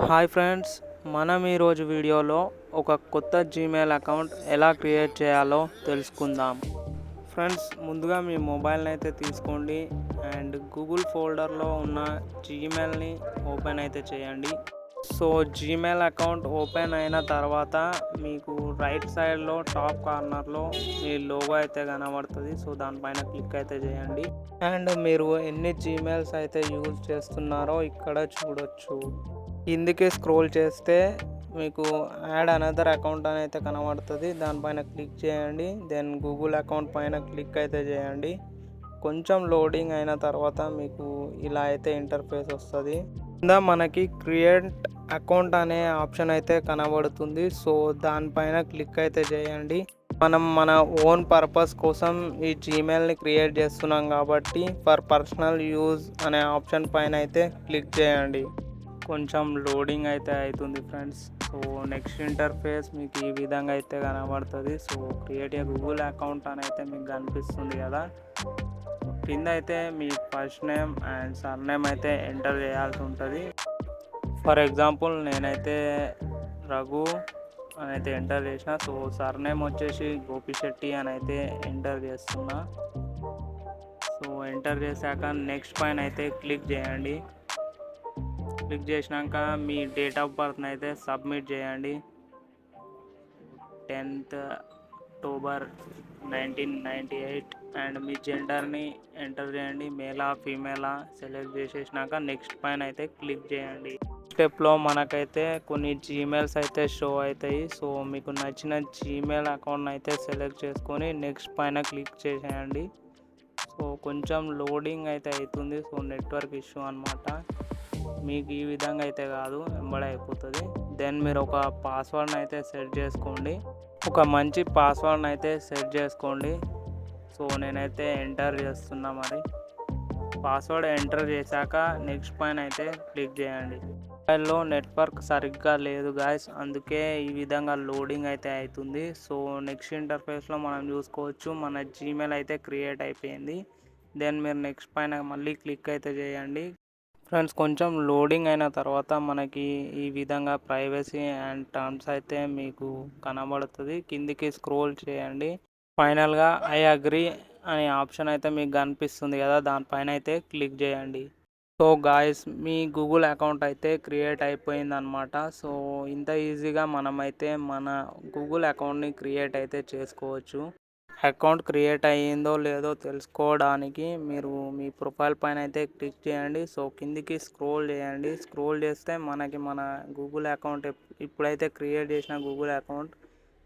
Hi friends, మనం ఈరోజు వీడియోలో ఒక కొత్త జీమెయిల్ అకౌంట్ ఎలా క్రియేట్ చేయాలో తెలుసుకుందాం. ఫ్రెండ్స్, ముందుగా మీ మొబైల్ని అయితే తీసుకోండి అండ్ గూగుల్ ఫోల్డర్లో ఉన్న జీమెయిల్ని ఓపెన్ అయితే చేయండి. సో జీమెయిల్ అకౌంట్ ఓపెన్ అయిన తర్వాత మీకు రైట్ సైడ్లో టాప్ కార్నర్లో మీ లోగో అయితే కనబడుతుంది. సో దానిపైన క్లిక్ అయితే చేయండి అండ్ మీరు ఎన్ని జీమెయిల్స్ అయితే యూజ్ చేస్తున్నారో ఇక్కడ చూడొచ్చు. కిందికి స్క్రోల్ చేస్తే మీకు యాడ్ అనదర్ అకౌంట్ అని అయితే కనబడుతుంది. దానిపైన క్లిక్ చేయండి. దెన్ గూగుల్ అకౌంట్ పైన క్లిక్ అయితే చేయండి. కొంచెం లోడింగ్ అయిన తర్వాత మీకు ఇలా అయితే ఇంటర్ఫేస్ వస్తుంది. కింద మనకి క్రియేట్ అకౌంట్ అనే ఆప్షన్ అయితే కనబడుతుంది. సో దానిపైన క్లిక్ అయితే చేయండి. మనం మన ఓన్ పర్పస్ కోసం ఈ జీమెయిల్ని క్రియేట్ చేస్తున్నాం కాబట్టి ఫర్ పర్సనల్ యూజ్ అనే ఆప్షన్ పైన అయితే క్లిక్ చేయండి. కొంచెం లోడింగ్ అయితే అవుతుంది ఫ్రెండ్స్. సో నెక్స్ట్ ఇంటర్ఫేస్ మీకు ఈ విధంగా అయితే కనబడుతుంది. So create a Google account అని అయితే మీకు కనిపిస్తుంది కదా. కింద అయితే మీ first name and surname అయితే ఎంటర్ చేయాల్సి ఉంటుంది. ఫర్ ఎగ్జాంపుల్ నేనైతే రఘు అని అయితే ఎంటర్ చేసిన. సో సర్ నేమ్ వచ్చేసి గోపిశెట్టి అని అయితే ఎంటర్ చేస్తున్నా. సో ఎంటర్ చేశాక నెక్స్ట్ పైన అయితే క్లిక్ చేయండి. క్లిక్ చేసినాక మీ డేట్ ఆఫ్ బర్త్ని అయితే సబ్మిట్ చేయండి. 10th October 1998 అండ్ మీ జెండర్ని ఎంటర్ చేయండి. మేలా ఫీమేలా సెలెక్ట్ చేసేసినాక నెక్స్ట్ పైన అయితే క్లిక్ చేయండి. స్టెప్లో మనకైతే కొన్ని జీమెయిల్స్ అయితే షో అవుతాయి. సో మీకు నచ్చిన జీమెయిల్ అకౌంట్ అయితే సెలెక్ట్ చేసుకొని నెక్స్ట్ పైన క్లిక్ చేసేయండి. సో కొంచెం లోడింగ్ అయితే అవుతుంది. సో నెట్వర్క్ ఇష్యూ అనమాట. మీకు ఈ విధంగా అయితే కాదు, వెంబడి అయిపోతుంది. దెన్ మీరు ఒక పాస్వర్డ్ని అయితే సెట్ చేసుకోండి. ఒక మంచి పాస్వర్డ్ని అయితే సెట్ చేసుకోండి. సో నేనైతే ఎంటర్ చేస్తున్నా. మరి పాస్వర్డ్ ఎంటర్ చేశాక నెక్స్ట్ పైన అయితే క్లిక్ చేయండి. మొబైల్లో నెట్వర్క్ సరిగ్గా లేదు గాయస్, అందుకే ఈ విధంగా లోడింగ్ అయితే అవుతుంది. సో నెక్స్ట్ ఇంటర్ఫేస్లో మనం చూసుకోవచ్చు మన జీమెయిల్ అయితే క్రియేట్ అయిపోయింది. దెన్ మీరు నెక్స్ట్ పైన మళ్ళీ క్లిక్ అయితే చేయండి. ఫ్రెండ్స్, కొంచెం లోడింగ్ అయిన తర్వాత మనకి ఈ విధంగా ప్రైవసీ అండ్ టర్మ్స్ అయితే మీకు కనబడుతుంది. కిందికి స్క్రోల్ చేయండి. ఫైనల్గా ఐ అగ్రీ అనే ఆప్షన్ అయితే మీకు కనిపిస్తుంది కదా, దానిపైన అయితే క్లిక్ చేయండి. సో గాయస్, మీ గూగుల్ అకౌంట్ అయితే క్రియేట్ అయిపోయింది అనమాట. సో ఇంత ఈజీగా మనమైతే మన గూగుల్ అకౌంట్ని క్రియేట్ అయితే చేసుకోవచ్చు. అకౌంట్ క్రియేట్ అయ్యిందో లేదో తెలుసుకోవడానికి మీరు మీ ప్రొఫైల్ పైన అయితే క్లిక్ చేయండి. సో కిందికి స్క్రోల్ చేయండి. స్క్రోల్ చేస్తే మనకి మన గూగుల్ అకౌంట్ ఇప్పుడైతే క్రియేట్ చేసిన గూగుల్ అకౌంట్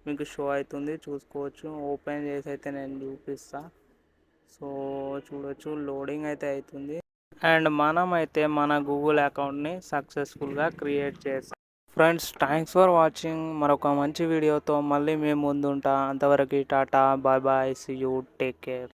మీకు షో అవుతుంది, చూసుకోవచ్చు. ఓపెన్ చేసి అయితే నేను చూపిస్తా. సో చూడొచ్చు, లోడింగ్ అయితే అవుతుంది అండ్ మనమైతే మన గూగుల్ అకౌంట్ని సక్సెస్ఫుల్గా క్రియేట్ చేస్తాం. Friends, thanks for watching. మరొక మంచి వీడియోతో మళ్ళీ మేము ముందుంటా. అంతవరకు టాటా, bye bye, see you, take care.